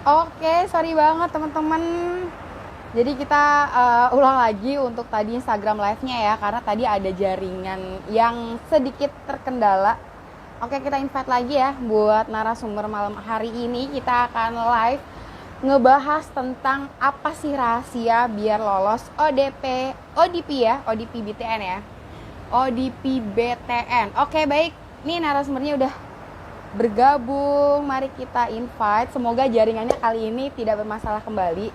Oke, sorry banget teman-teman. Jadi kita ulang lagi untuk tadi Instagram Live-nya ya, karena tadi ada jaringan yang sedikit terkendala. Oke, kita invite lagi ya buat narasumber malam hari ini. Kita akan live ngebahas tentang apa sih rahasia biar lolos ODP ya, ODP BTN ya. ODP BTN. Oke, baik. Nih narasumbernya udah bergabung. Mari kita invite. Semoga jaringannya kali ini tidak bermasalah kembali.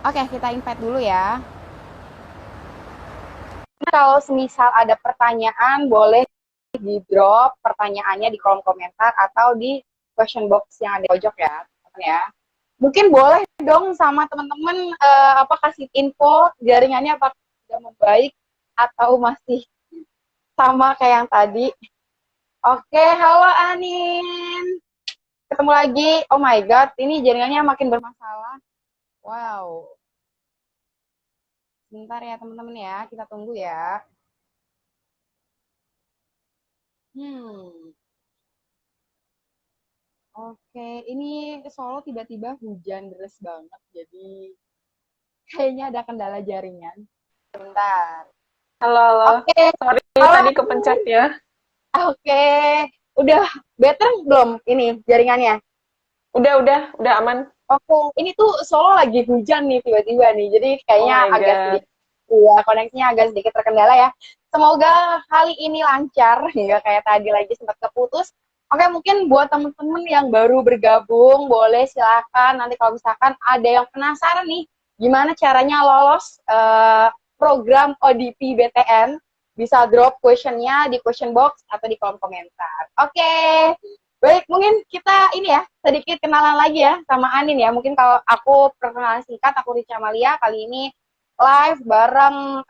Oke, kita invite dulu ya. Kalau semisal ada pertanyaan, boleh di drop pertanyaannya di kolom komentar atau di question box yang ada di pojok ya, teman ya. Mungkin boleh dong sama teman-teman apa kasih info jaringannya apakah sudah membaik atau masih sama kayak yang tadi. Oke, halo Anin. Ketemu lagi. Oh my god, ini jaringannya makin bermasalah. Wow. Bentar ya teman-teman ya, kita tunggu ya. Hmm. Oke, ini Solo tiba-tiba hujan deras banget, jadi kayaknya ada kendala jaringan. Bentar. Halo, halo. Oke, Sorry halo. tadi kepencet ya. Oke, udah better belum ini jaringannya? Udah aman. Oke, ini tuh Solo lagi hujan nih tiba-tiba nih, jadi Oh kayaknya my agak God. sedikit, ya koneksinya agak sedikit terkendala ya. Semoga kali ini lancar, nggak kayak tadi lagi sempat keputus. Oke, mungkin buat temen-temen yang baru bergabung, boleh silakan nanti kalau misalkan ada yang penasaran nih, gimana caranya lolos program ODP BTN, bisa drop questionnya di question box atau di kolom komentar. Oke, baik, mungkin kita ini ya, sedikit kenalan lagi ya sama Anin ya. Mungkin kalau aku perkenalan singkat, aku Rica Malia. Kali ini live bareng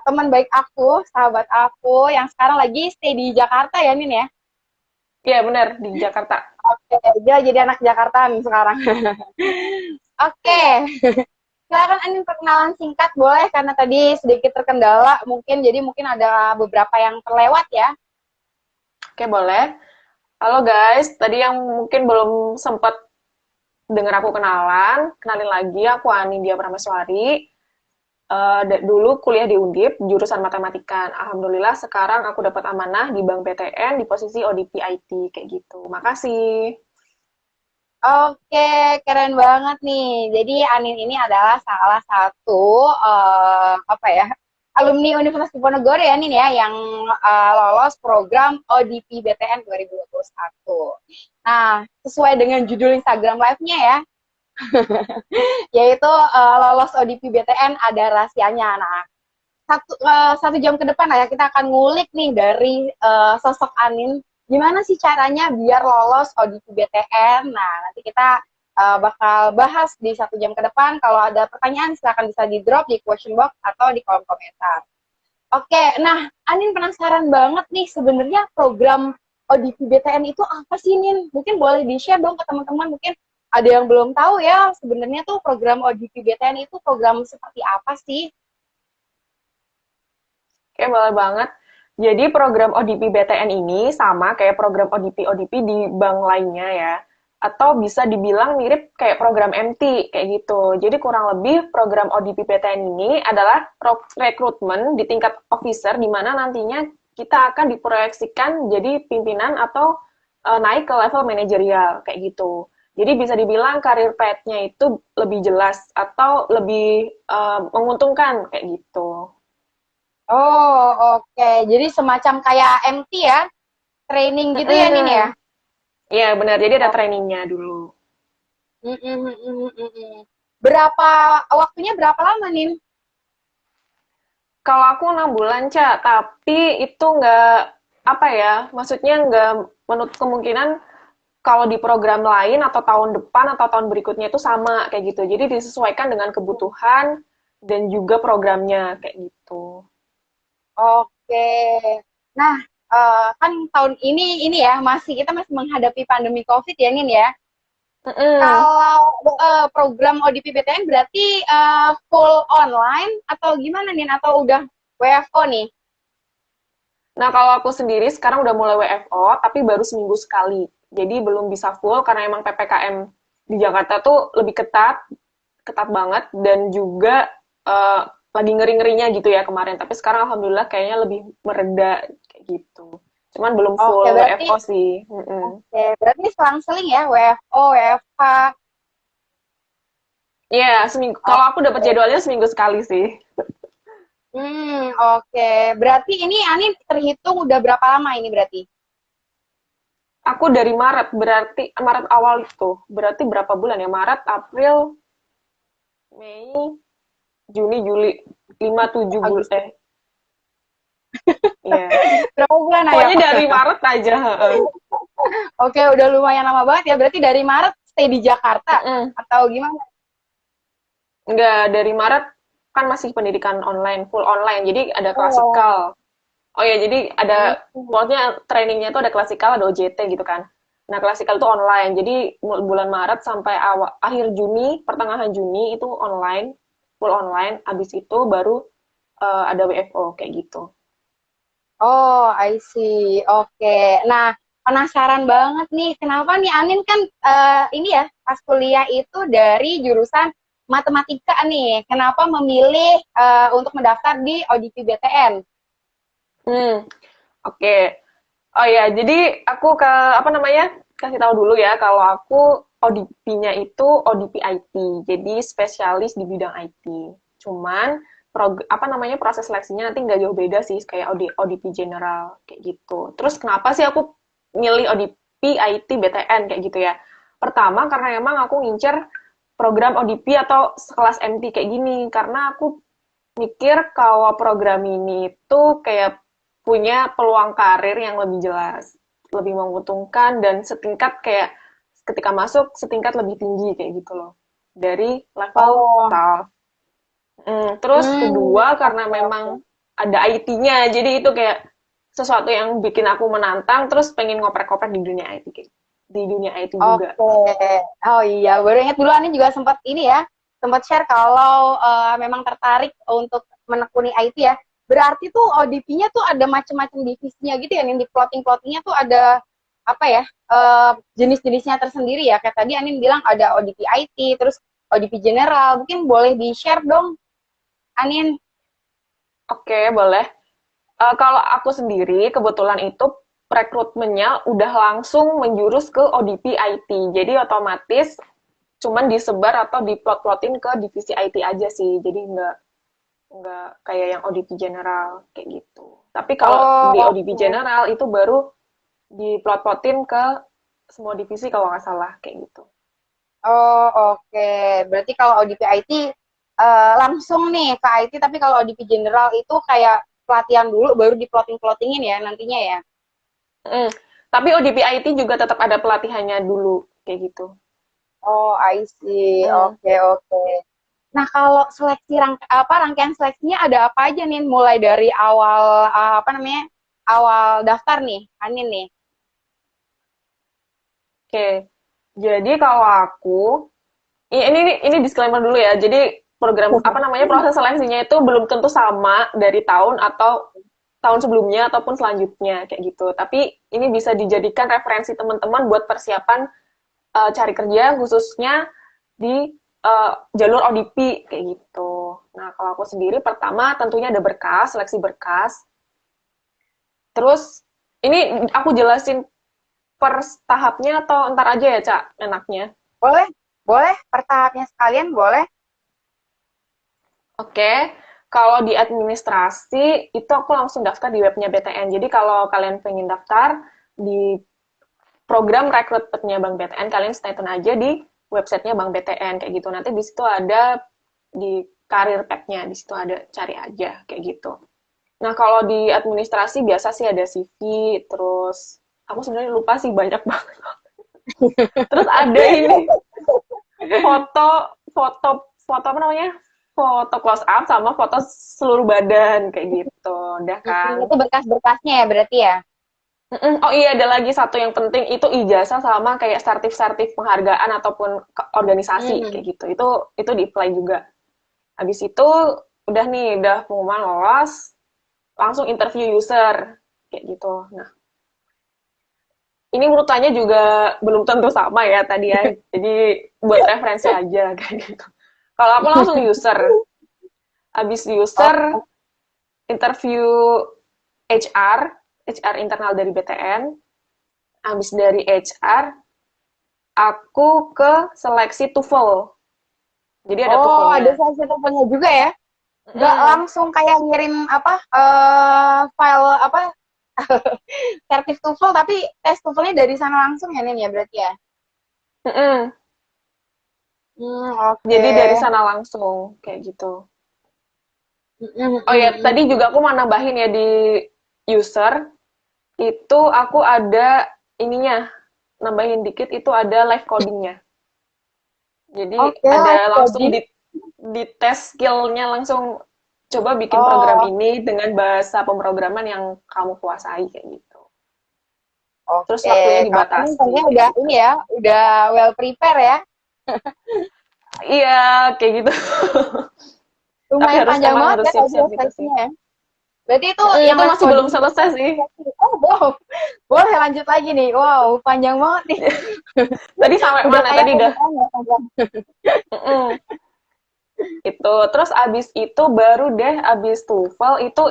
teman baik aku, sahabat aku yang sekarang lagi stay di Jakarta ya, Nin ya. Iya benar di Jakarta. Oke, dia jadi anak Jakarta nih sekarang. Oke, silakan Anin perkenalan singkat boleh karena tadi sedikit terkendala mungkin, jadi mungkin ada beberapa yang terlewat ya. Oke, boleh. Halo guys, tadi yang mungkin belum sempat dengar aku kenalan, kenalin lagi aku Anindya Prameswari. Dulu kuliah di Undip, jurusan matematika. Alhamdulillah sekarang aku dapat amanah di Bank BTN di posisi ODP IT kayak gitu. Makasih. Oke, keren banget nih. Jadi Anin ini adalah salah satu apa ya, alumni Universitas Diponegoro ya Anin ya, yang lolos program ODP BTN 2021. Nah, sesuai dengan judul Instagram Live-nya ya, yaitu lolos ODP BTN ada rahasianya. Nah, satu jam ke depan lah ya kita akan ngulik nih dari sosok Anin gimana sih caranya biar lolos ODP BTN. Nah, nanti kita bakal bahas di satu jam ke depan. Kalau ada pertanyaan silahkan bisa di drop di question box atau di kolom komentar. Oke, nah Anin penasaran banget nih sebenarnya program ODP BTN itu apa sih Nin? Mungkin boleh di-share dong ke teman-teman, mungkin ada yang belum tahu ya sebenarnya tuh program ODP BTN itu program seperti apa sih? Oke, boleh banget. Jadi program ODP BTN ini sama kayak program ODP di bank lainnya ya. Atau bisa dibilang mirip kayak program MT kayak gitu. Jadi kurang lebih program ODP BTN ini adalah rekrutmen di tingkat officer di mana nantinya kita akan diproyeksikan jadi pimpinan atau naik ke level manajerial kayak gitu. Jadi bisa dibilang karir path-nya itu lebih jelas atau lebih menguntungkan kayak gitu. Oh, oke. Jadi semacam kayak MT ya, training gitu ya, Nin ya? Mm-mm. Iya benar, jadi ada Oh. trainingnya dulu. Mm, mm, mm, mm, mm, mm. Berapa waktunya berapa lama, Nin? Kalau aku 6 bulan, Ca, tapi itu nggak, apa ya, maksudnya nggak menurut kemungkinan kalau di program lain atau tahun depan atau tahun berikutnya itu sama kayak gitu. Jadi disesuaikan dengan kebutuhan dan juga programnya kayak gitu. Oke. Nah, kan tahun ini ya kita masih menghadapi pandemi COVID ya, Nin ya. Mm-mm. Kalau program ODP BTN berarti full online atau gimana, Nin? Atau udah WFO nih? Nah, kalau aku sendiri sekarang udah mulai WFO, tapi baru seminggu sekali. Jadi belum bisa full karena emang PPKM di Jakarta tuh lebih ketat, ketat banget, dan juga eh, lagi ngeri-ngerinya gitu ya kemarin. Tapi sekarang alhamdulillah kayaknya lebih mereda kayak gitu. Cuman belum Oke, full berarti WFO sih. Mm-mm. oke, berarti selang-seling ya WFO, WFH. Iya, seminggu. Kalau aku dapat Oke. jadwalnya seminggu sekali sih. Oke. Berarti ini Ani terhitung udah berapa lama ini berarti? Aku dari Maret, berarti Maret awal itu. Berarti berapa bulan ya? Maret, April, Mei, Juni, Juli. 5 7 bulan. Agustus. Iya. Berapa bulan ayo? Pokoknya dari Maret aja. Heeh. Oke, udah lumayan lama banget ya. Berarti dari Maret stay di Jakarta Mm-mm. atau gimana? Enggak, dari Maret kan masih pendidikan online, full online. Jadi ada Oh. klasikal. Oh ya, jadi Hmm. ada, pokoknya trainingnya tuh ada klasikal, ada OJT gitu kan. Nah, klasikal itu online. Jadi bulan Maret sampai awal akhir Juni, pertengahan Juni itu online, full online. Abis itu baru ada WFO kayak gitu. Oh, I see. Oke. Nah, penasaran banget nih, kenapa nih Anin kan ini ya, pas kuliah itu dari jurusan matematika nih. Kenapa memilih untuk mendaftar di ODP BTN? Hmm, oke. Oh ya, jadi aku ke apa namanya? Kasih tahu dulu ya kalau aku ODP-nya itu ODP IT. Jadi spesialis di bidang IT. Cuman apa namanya proses seleksinya nanti nggak jauh beda sih kayak ODP general kayak gitu. Terus kenapa sih aku milih ODP IT BTN kayak gitu ya? Pertama karena emang aku ngincer program ODP atau sekelas MT kayak gini karena aku mikir kalau program ini tuh kayak punya peluang karir yang lebih jelas, lebih menguntungkan dan setingkat kayak ketika masuk setingkat lebih tinggi kayak gitu loh dari level Oh, staff. Terus kedua karena oke, memang oke. ada IT-nya, jadi itu kayak sesuatu yang bikin aku menantang, terus pengen ngoprek-ngoprek di dunia IT, di dunia IT juga. Oke. Oh iya, baru ingat dulu Ani juga sempat ini ya, sempat share kalau memang tertarik untuk menekuni IT ya. Berarti tuh ODP-nya tuh ada macam-macam divisinya gitu ya, yang di plotting-plottingnya tuh ada apa ya, jenis-jenisnya tersendiri ya. Kayak tadi Anin bilang ada ODP IT, terus ODP general. Mungkin boleh di-share dong, Anin. Oke, boleh. Kalau aku sendiri, kebetulan itu rekrutmennya udah langsung menjurus ke ODP IT. Jadi otomatis cuman disebar atau diplot-plotin ke divisi IT aja sih. Jadi nggak kayak yang ODP general kayak gitu. Tapi kalau di Oh, ODP oke. general itu baru diplot-plotin ke semua divisi kalau nggak salah kayak gitu. Oh, oke. Berarti kalau ODP IT langsung nih ke IT, tapi kalau ODP general itu kayak pelatihan dulu baru di-plotting-plottingin ya nantinya ya. Mm. Tapi ODP IT juga tetap ada pelatihannya dulu kayak gitu. Oh, I see. Mm. Oke, oke. Nah, kalau seleksi rangkaian seleksinya ada apa aja nih? Mulai dari awal apa namanya? Awal daftar nih, Anin nih. Oke. Jadi kalau aku ini disclaimer dulu ya. Jadi program apa namanya proses seleksinya itu belum tentu sama dari tahun atau tahun sebelumnya ataupun selanjutnya kayak gitu. Tapi ini bisa dijadikan referensi teman-teman buat persiapan cari kerja khususnya di jalur ODP kayak gitu. Nah, kalau aku sendiri pertama tentunya ada berkas, seleksi berkas. Terus ini aku jelasin per tahapnya atau ntar aja ya, Cak, enaknya. Boleh, boleh. Per tahapnya sekalian boleh. Oke, kalau di administrasi itu aku langsung daftar di webnya BTN. Jadi kalau kalian pengen daftar di program rekrutmennya Bank BTN, kalian stay tune aja di websitenya Bank BTN kayak gitu. Nanti di situ ada di karir pack-nya, di situ ada cari aja kayak gitu. Nah, kalau di administrasi biasa sih ada CV, terus aku sebenarnya lupa sih banyak banget. Terus ada ini foto foto foto apa namanya? Foto close up sama foto seluruh badan kayak gitu. Udah kan. Itu berkas-berkasnya ya berarti ya. Oh iya, ada lagi satu yang penting itu ijazah sama kayak sertif-sertif penghargaan ataupun organisasi Hmm. kayak gitu. Itu di-apply juga. Habis itu udah nih, udah pengumuman lolos, langsung interview user kayak gitu. Nah, Ini urutannya juga belum tentu sama ya tadi ya. Jadi buat referensi aja kayak gitu. Kalau aku langsung user. Habis Oh, user, interview HR internal dari BTN. Habis dari HR, aku ke seleksi TOEFL. Jadi ada oh, ada TOEFL-nya. seleksi teleponnya juga ya? Nggak Mm, langsung kayak ngirim apa file apa sertif TOEFL, tapi tes TOEFL-nya dari sana langsung ya, Nin ya berarti ya? mm. Oke. Jadi dari sana langsung kayak gitu. Oh ya, tadi Mm. juga aku mau nambahin ya di user itu aku ada ininya, nambahin dikit itu ada live codingnya. Jadi Oke, ada live langsung coding. di tes skillnya langsung coba bikin program Oh, ini dengan bahasa pemrograman yang kamu kuasai kayak gitu. Terus oke. waktunya Kamu ini dibatasi kayaknya kayak udah gitu. ini ya, udah well prepare ya. Iya, kayak gitu. Tapi Lumayan harus panjang emang banget harus ya tadi siap-siap ya gitu sih. seleksinya ya. Berarti itu yang Itu live masih belum coding itu selesai sih. oh wow, boleh lanjut lagi nih. Wow, panjang banget nih. Tadi sampai Udah mana? kayak Tadi udah. pengen panjang. Mm-mm. Itu. Terus abis itu baru deh, abis TOEFL itu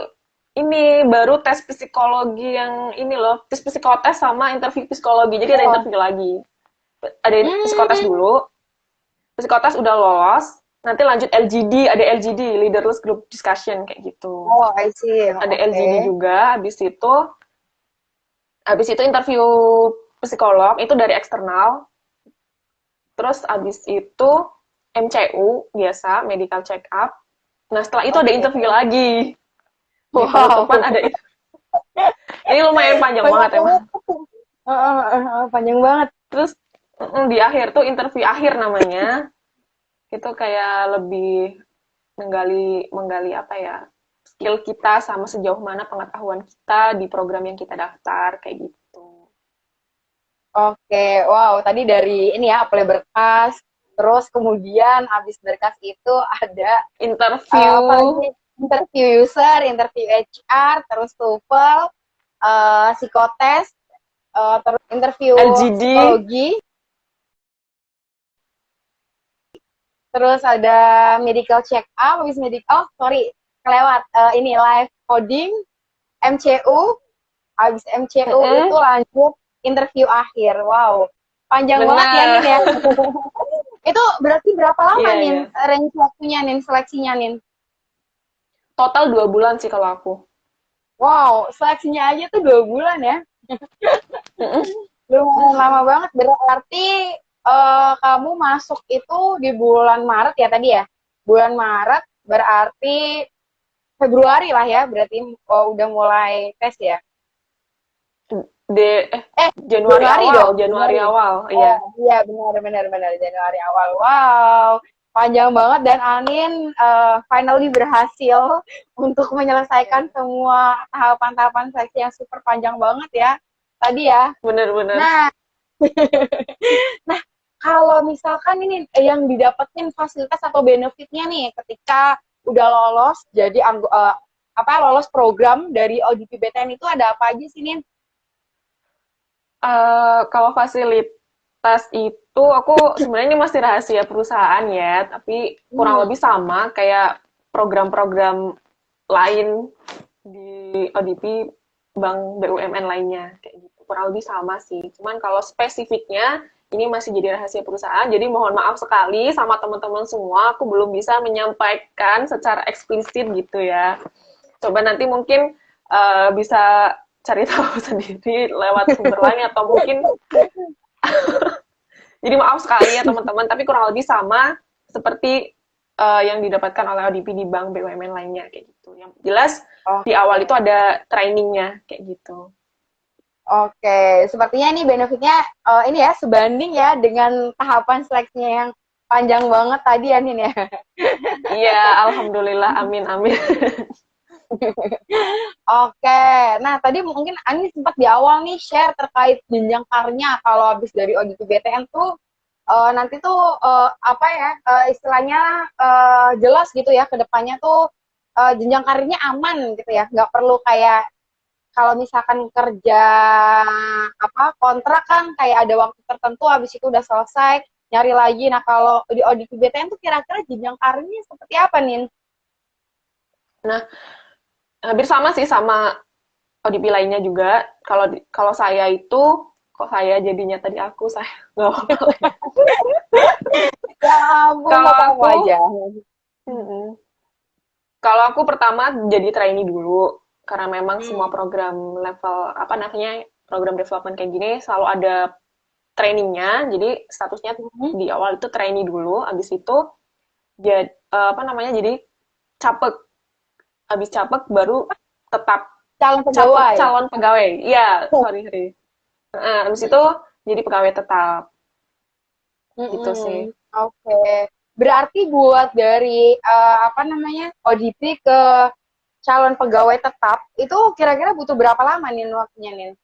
ini baru tes psikologi yang ini loh, tes psikotes sama interview psikologi. Jadi ada Oh. interview lagi. Ada psikotes Hmm. dulu, psikotes udah lolos, nanti lanjut LGD, ada LGD, Leaderless Group Discussion kayak gitu. Oh, I see. Ada LGD Oke. juga, habis itu interview psikolog itu dari eksternal, terus habis itu MCU biasa, medical check up. Nah, setelah itu ada Oke. interview lagi. Di penutupan Wow. ada itu. Ini lumayan panjang Banyak banget banget. emang. Panjang banget. Terus di akhir tuh interview akhir namanya. Itu kayak lebih menggali menggali apa ya? Skill kita sama sejauh mana pengetahuan kita di program yang kita daftar kayak gitu. Oke, wow. Tadi dari ini ya, apply berkas. Terus kemudian habis berkas itu ada apa lagi? Interview Interview user, interview HR, terus TOEFL, psikotes, terus interview LGD. psikologi, terus ada medical check up, habis medical, oh sorry, kelewat, ini live coding, MCU, habis MCU itu Mm-mm. lanjut interview akhir. Wow, panjang banget ya Nin ya. Benar. Itu berarti berapa lama Iya, Nin iya. range waktunya Nin, seleksinya Nin? Total 2 bulan sih kalau aku. Wow, seleksinya aja tuh 2 bulan ya. Mm-mm. Lumayan lama banget. Berarti kamu masuk itu di bulan Maret ya tadi ya? Bulan Maret berarti Februari lah ya, berarti udah mulai tes ya? De Eh, Januari Januari dong, awal, Januari Januari. awal, Oh iya. iya benar Januari awal. Wow, panjang banget dan Anin finally berhasil untuk menyelesaikan Iya. semua tahapan-tahapan seleksi yang super panjang banget ya tadi ya. Bener-bener. Nah, nah kalau misalkan ini yang didapetin fasilitas atau benefitnya nih ketika udah lolos jadi apa lolos program dari ODP BTN itu ada apa aja sih Nin? Kalau fasilitas itu aku sebenarnya ini masih rahasia perusahaan ya, tapi kurang Hmm, lebih sama kayak program-program lain di ODP bank BUMN lainnya kayak gitu. Kurang lebih sama sih. Cuman kalau spesifiknya ini masih jadi rahasia perusahaan, jadi mohon maaf sekali sama teman-teman semua, aku belum bisa menyampaikan secara eksplisit gitu ya. Coba nanti mungkin bisa cari tahu sendiri lewat sumber lain atau mungkin jadi maaf sekali ya teman-teman, tapi kurang lebih sama seperti yang didapatkan oleh ODP di bank BUMN lainnya kayak gitu. Yang jelas di awal itu oke. ada trainingnya kayak gitu. Oke, sepertinya ini benefitnya ini ya sebanding ya dengan tahapan seleksinya yang panjang banget tadi ya Nin ya. Iya, alhamdulillah, amin amin. Oke, nah tadi mungkin Ani sempat di awal nih share terkait jenjang karirnya kalau habis dari ODP BTN tuh nanti tuh apa ya istilahnya jelas gitu ya ke depannya tuh jenjang karirnya aman gitu ya, nggak perlu kayak kalau misalkan kerja apa kontrak kan kayak ada waktu tertentu, habis itu udah selesai nyari lagi. Nah kalau di audit BTN tuh kira-kira jenjang karirnya seperti apa nih? Nah, hampir sama sih sama ODP lainnya juga. Kalau saya itu, kok saya jadinya tadi saya nggak apa-apa. Ya ampun, Kalau nggak apa-apa aku, aja. mm-mm. Kalau aku pertama jadi trainee dulu, karena memang semua Hmm. program level apa namanya program development kayak gini selalu ada trainingnya. Jadi statusnya Hmm. di awal itu trainee dulu, abis itu jadi apa namanya jadi capek, abis capek baru tetap Calon capek pegawai. calon pegawai. Iya, sorry sorry. Abis itu jadi pegawai tetap gitu sih. Mm-mm. Oke. Berarti buat dari apa namanya ODP ke calon pegawai tetap itu kira-kira butuh berapa lama nih waktunya nih?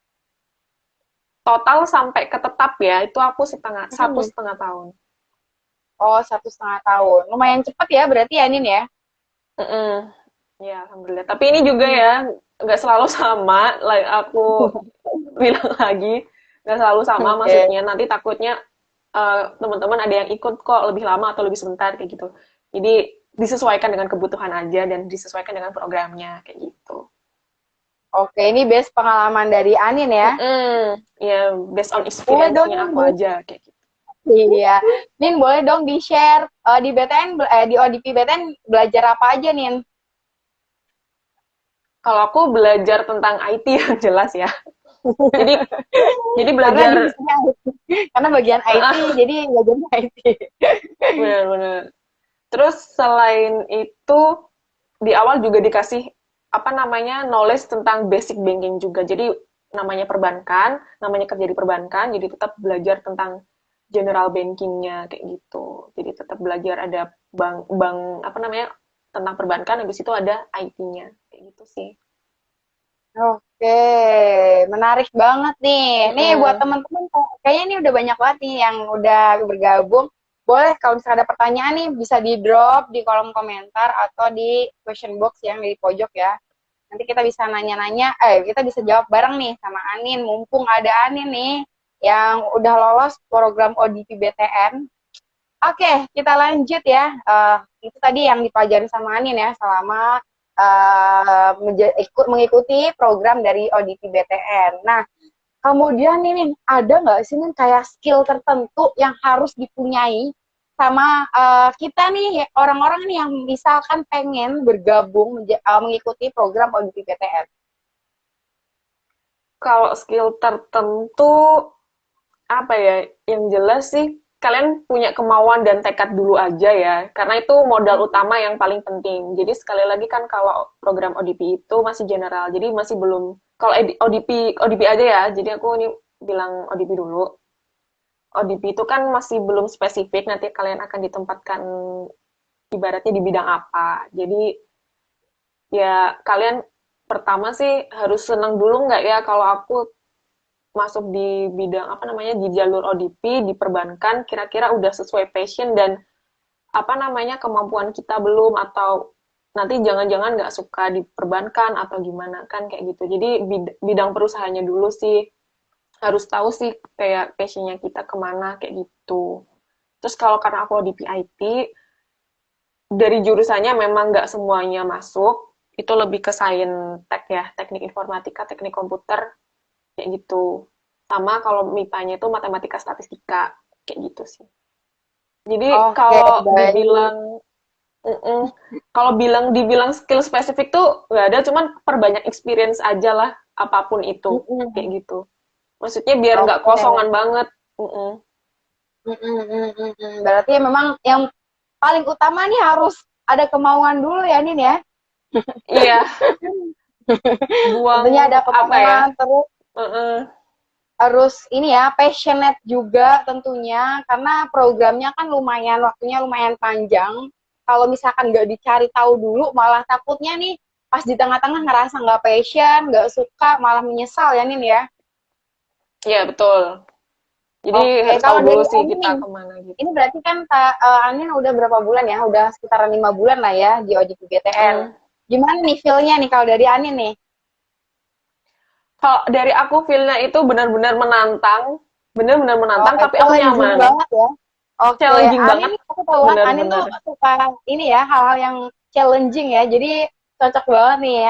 Total sampai ke tetap ya, itu aku satu Hmm. setengah tahun. Oh, 1,5 tahun. Lumayan cepet ya berarti ya Nin ya? Mm-mm. Ya, alhamdulillah. Tapi ini juga ya, nggak selalu sama. Aku bilang lagi, nggak selalu sama. Oke. Maksudnya nanti takutnya teman-teman ada yang ikut kok lebih lama atau lebih sebentar kayak gitu. Jadi disesuaikan dengan kebutuhan aja dan disesuaikan dengan programnya kayak gitu. Oke, ini base pengalaman dari Anin ya. Ya, based on Boleh dong experience-nya Nin, aku aja kayak gitu. iya. Nin boleh dong di-share di BTN di ODP BTN belajar apa aja Nin? Kalau aku belajar tentang IT yang jelas ya. Jadi jadi Karena belajar divisinya IT. Karena bagian IT jadi belajarnya IT. benar-benar. Terus selain itu di awal juga dikasih apa namanya knowledge tentang basic banking juga. Jadi namanya perbankan, namanya kerja di perbankan, jadi tetap belajar tentang general bankingnya kayak gitu. Jadi tetap belajar ada bank apa namanya tentang perbankan, habis itu ada IT-nya kayak gitu sih. Oke, menarik banget nih. Nih buat Mm-mm. teman-teman, kayaknya ini udah banyak banget nih yang udah bergabung. Boleh kalau misalnya ada pertanyaan nih bisa di drop di kolom komentar atau di question box yang di pojok ya. Nanti kita bisa nanya-nanya, kita bisa jawab bareng nih sama Anin. Mumpung ada Anin nih yang udah lolos program ODP BTN. Oke, kita lanjut ya. Itu tadi yang dipelajari sama Anin ya selama mengikuti program dari ODP BTN. Nah, kemudian ini ada nggak sih nih kayak skill tertentu yang harus dipunyai sama kita nih orang-orang nih yang misalkan pengen bergabung mengikuti program ODP BTN? Kalau skill tertentu apa ya, yang jelas sih kalian punya kemauan dan tekad dulu aja ya, karena itu modal utama yang paling penting. Jadi sekali lagi kan kalau program ODP itu masih general, jadi masih belum, kalau ODP aja ya, jadi aku ini bilang ODP dulu. ODP itu kan masih belum spesifik, nanti kalian akan ditempatkan ibaratnya di bidang apa. Jadi ya kalian pertama sih harus senang dulu nggak ya kalau aku masuk di bidang apa namanya di jalur ODP di perbankan kira-kira udah sesuai passion dan apa namanya kemampuan kita belum atau nanti jangan-jangan nggak suka di perbankan atau gimana kan kayak gitu. Jadi bidang perusahaannya dulu sih harus tahu sih kayak passionnya kita kemana kayak gitu. Terus kalau karena aku ODP IT dari jurusannya memang nggak semuanya masuk, itu lebih ke sains tech ya, teknik informatika, teknik komputer kayak gitu. Sama kalau MIPA-nya itu matematika statistika kayak gitu sih. Jadi Oke, kalau baik. dibilang kalau dibilang skill spesifik tuh nggak ada, cuman perbanyak experience aja lah apapun itu kayak Mm-mm. gitu. Maksudnya biar nggak Oke. kosongan banget. Mm-mm, mm-mm, mm. Berarti memang yang paling utama nih harus ada kemauan dulu ya, Nin ya. Iya, buang Tentunya ada apa ya? kemauan, terus Uh-uh. harus ini ya, passionate juga tentunya, karena programnya kan lumayan, waktunya lumayan panjang. Kalau misalkan nggak dicari tahu dulu, malah takutnya nih pas di tengah-tengah ngerasa nggak passion, nggak suka, malah menyesal ya, Nin ya. Iya betul. Jadi Oke, harus tahu kalau dulu dari sih Anin kita nih, kemana gitu. ini berarti kan Anin udah berapa bulan ya? Udah sekitaran 5 bulan lah ya di OJK BTN. Mm. Gimana nih feel-nya nih kalau dari Anin nih? Kalau dari aku feel-nya itu benar-benar menantang, benar-benar Oh, menantang, tapi aku challenging nyaman. banget ya. Oke, Challenging Anin banget, aku tahu kan Anin tuh benar-benar. suka ini ya hal-hal yang challenging ya. Jadi cocok banget nih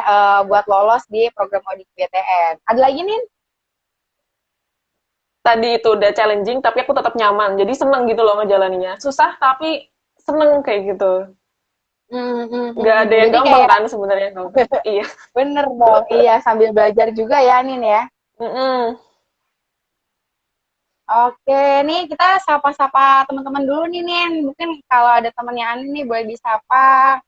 buat lolos di program audit BTN. Ada lagi nih? Tadi itu udah challenging, tapi aku tetap nyaman. Jadi seneng gitu loh ngejalaninnya. Susah, tapi seneng kayak gitu. Nggak ada yang Jadi gampang kayak kan sebenarnya. Iya. bener dong, iya sambil belajar juga ya Anin ya. Mm-mm. Oke, nih kita sapa-sapa teman-teman dulu nih Nin. Mungkin kalau ada temennya Anin nih boleh disapa.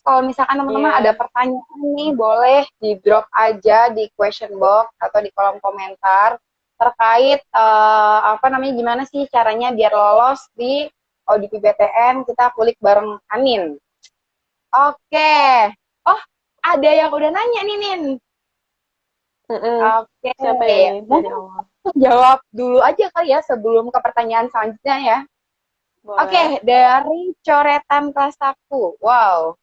Kalau misalkan teman-teman ada Iya. pertanyaan nih, boleh di drop aja di question box atau di kolom komentar terkait apa namanya gimana sih caranya biar lolos di ODP BTN kita kulik bareng Anin. Oke. Oh, ada yang udah nanya nih Nin. Mm-mm. Oke. Siapa ini dari Mungkin awal? jawab dulu aja kali ya sebelum ke pertanyaan selanjutnya ya. Boleh. Oke, dari coretan kelas 1. Wow.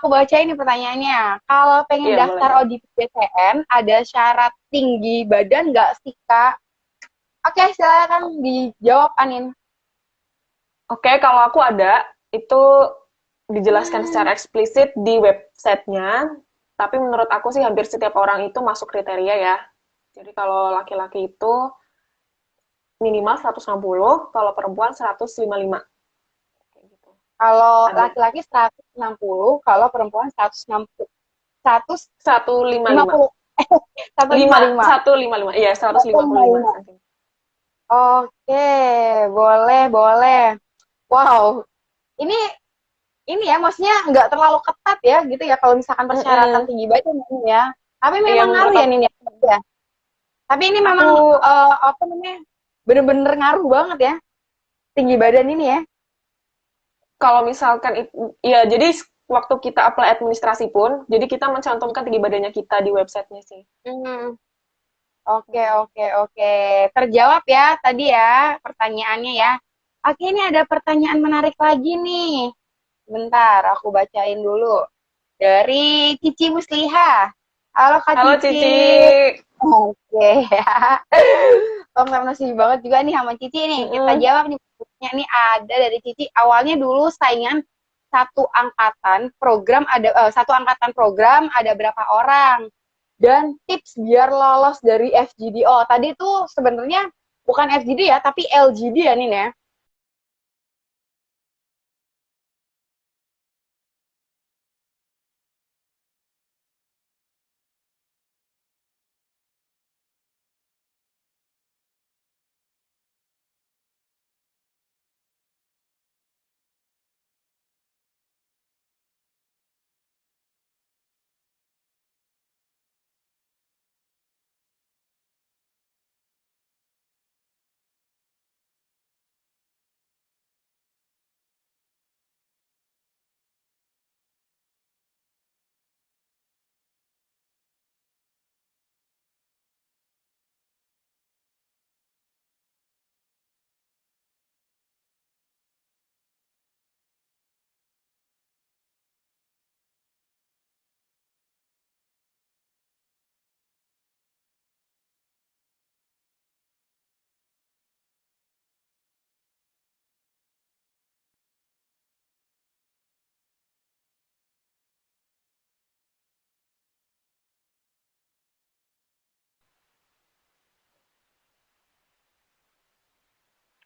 Aku baca ini pertanyaannya. Kalau pengen Iya, boleh, daftar boleh. audit BPN, ada syarat tinggi badan nggak sih, Kak? Oke, silakan dijawab, Anin. Oke, kalau aku ada, itu dijelaskan Hmm, secara eksplisit di websitenya, tapi menurut aku sih hampir setiap orang itu masuk kriteria ya. Jadi kalau laki-laki itu minimal 160, kalau perempuan 155. Kayak gitu. kalau Ada laki-laki 160, kalau perempuan 160. 155. 150. 5, 155. 155. Iya, 155 155. cm. Oke, boleh, boleh. Wow, ini ya maksudnya nggak terlalu ketat ya gitu ya kalau misalkan persyaratan Mm-mm. tinggi badan ini ya. Tapi Iya, memang ngaruh menurut ya Nin ya. Tapi ini aku memang apa namanya bener-bener ngaruh banget ya tinggi badan ini ya. kalau misalkan ya jadi waktu kita apply administrasi pun, jadi kita mencantumkan tinggi badannya kita di websitenya sih. Hmm, oke oke oke. Terjawab ya tadi ya pertanyaannya ya. Oke ini ada pertanyaan menarik lagi nih. Bentar aku bacain dulu. Dari Cici Musliha. Halo Kak Halo Cici. Cici. Oke ya. Konfirmasi banget juga nih sama Cici nih. Kita Mm-mm. jawab nih. Pertanyaannya nih ada dari Cici. Awalnya dulu saingan satu angkatan program ada berapa orang dan tips biar lolos dari FGD. Oh, tadi tuh sebenarnya bukan FGD ya, tapi LGD ya Nin ya.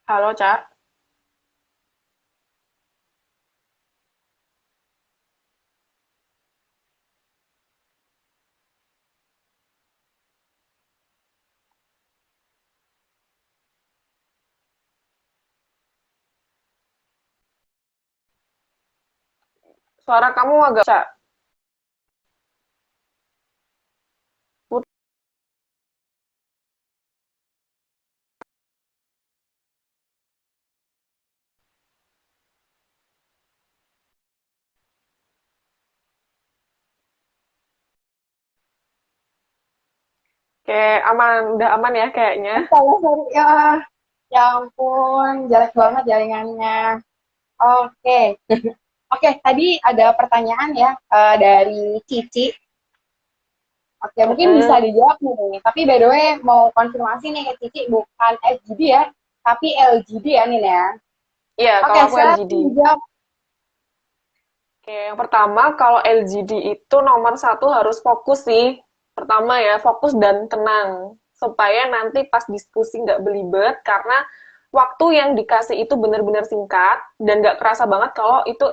Halo, Cak. Suara kamu agak Cak. Kayak aman, udah aman ya kayaknya. Saya sorry ya. Ya ampun, jelek banget jaringannya. Oke. Oke, tadi ada pertanyaan ya dari Cici. Oke, mungkin bisa dijawab nih. Tapi by the way, mau konfirmasi nih ke Cici, bukan SGD ya, tapi LGD ya nih ya. Iya, Oke, kalau aku silakan LGD. dijawab. Oke, yang pertama kalau LGD itu nomor satu harus fokus sih. Pertama ya, fokus dan tenang. Supaya nanti pas diskusi nggak belibet, karena waktu yang dikasih itu benar-benar singkat, dan nggak kerasa banget kalau itu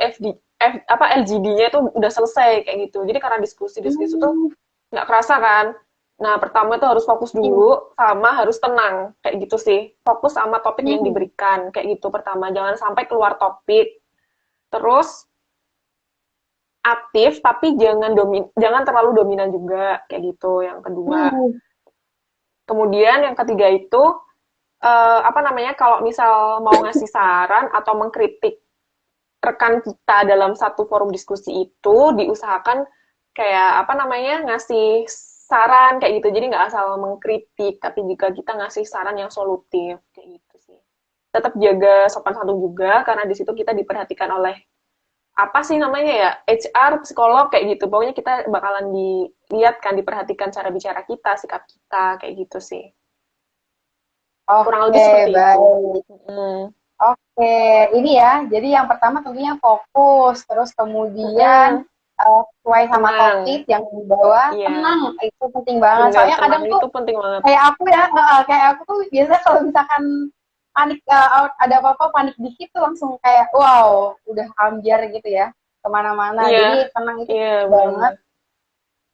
LGD-nya itu udah selesai, kayak gitu. Jadi karena diskusi-diskusi itu Hmm, nggak kerasa kan. Nah, pertama itu harus fokus dulu, hmm, sama harus tenang, kayak gitu sih. Fokus sama topik yang hmm. diberikan, kayak gitu pertama. Jangan sampai keluar topik. Terus aktif tapi jangan terlalu dominan juga kayak gitu yang kedua. Hmm. Kemudian yang ketiga itu apa namanya kalau misal mau ngasih saran atau mengkritik rekan kita dalam satu forum diskusi itu diusahakan kayak apa namanya ngasih saran kayak gitu. Jadi nggak asal mengkritik tapi juga kita ngasih saran yang solutif kayak gitu sih. Tetap jaga sopan santun juga karena di situ kita diperhatikan oleh apa sih namanya ya HR psikolog kayak gitu pokoknya kita bakalan dilihat kan diperhatikan cara bicara kita sikap kita kayak gitu sih kurang lebih Oke, seperti itu. baik. Hmm. Oke, ini ya. Jadi yang pertama tentunya fokus, terus kemudian Hmm. sesuai sama Tenang, topik yang dibawa, iya, tenang. Itu penting banget. benar Soalnya tenang kadang tuh itu penting banget. kayak aku ya, kayak aku tuh biasanya kalau misalkan panik, ada apa-apa panik dikit tuh langsung kayak wow, udah ambiar gitu ya kemana-mana. Iya, Jadi tenang itu iya penting banget. benar-benar.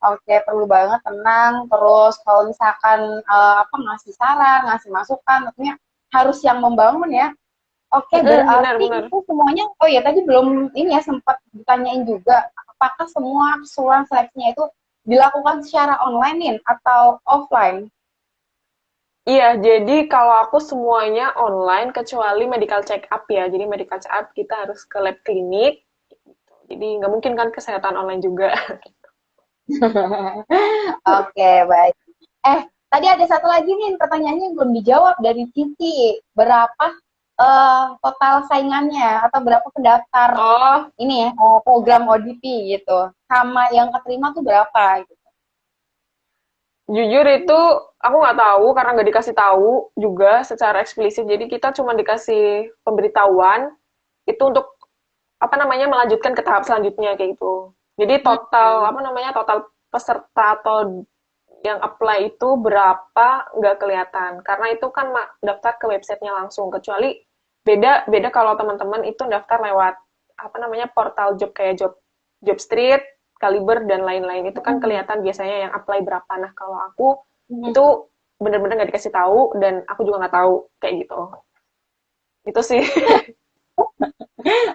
Oke, perlu banget tenang. Terus kalau misalkan apa ngasih saran, ngasih masukan, tentunya harus yang membangun ya. Oke, Benar berarti benar. itu semuanya. Oh ya, tadi belum ini ya sempat ditanyain juga, apakah semua keseluruhan seleksinya itu dilakukan secara online nih atau offline? Iya, jadi kalau aku semuanya online kecuali medical check up ya. Jadi medical check up kita harus ke lab klinik. Jadi nggak mungkin kan kesehatan online juga. Oke, baik. Tadi ada satu lagi nih pertanyaannya yang belum dijawab dari Cici. Berapa total saingannya atau berapa pendaftar Oh, ini ya program ODP gitu? Sama yang keterima tuh berapa? Gitu. jujur itu aku nggak tahu karena nggak dikasih tahu juga secara eksplisit. Jadi kita cuma dikasih pemberitahuan itu untuk apa namanya melanjutkan ke tahap selanjutnya kayak gitu. Jadi total Hmm. apa namanya total peserta atau yang apply itu berapa nggak kelihatan karena itu kan daftar ke websitenya langsung kecuali beda beda kalau teman-teman itu daftar lewat apa namanya portal job kayak job street Kaliber dan lain-lain itu kan Hmm. kelihatan biasanya yang apply berapa. Nah kalau aku Hmm. itu bener-bener nggak dikasih tahu dan aku juga nggak tahu kayak gitu itu sih.